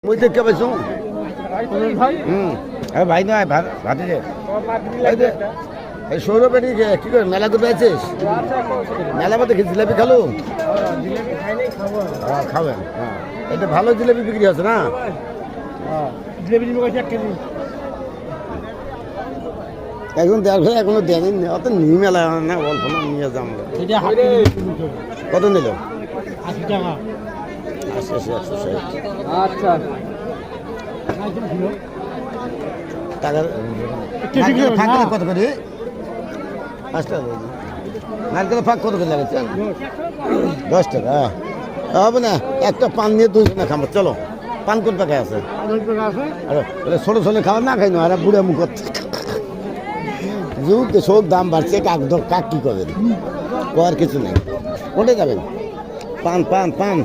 মই দেখতে পাইছো ভাই নয় ভাতি যে এই সৌরভ কি করে মেলা তো পেয়েছিস মেলা মধ্যে কি জিলাপি খালো খাবেন হ্যাঁ এটা ভালো জিলাপি বিক্রি আছে না এখন দেখ এখনো দেয়নি অত নিয়ে মেলা না অল্প না নিয়ে যাম কত নিল 80 টাকা 80 আচ্ছা টাকা ফাঁক কত করে 5 টাকা নারকেলের ফাঁক কত করে লাগাচ্ছে 10 টাকা হবে না একটা পান নিয়ে 200 না খাবো চলো পান কোন টাকায় আছে আরে ছোটো ছোটো খাবার না খাই না আর বুড়ে মুখ যুগ সব দাম বাড়ছে কাক কি করবেন করার কিছু নেই কোথায় যাবেন পান পান পান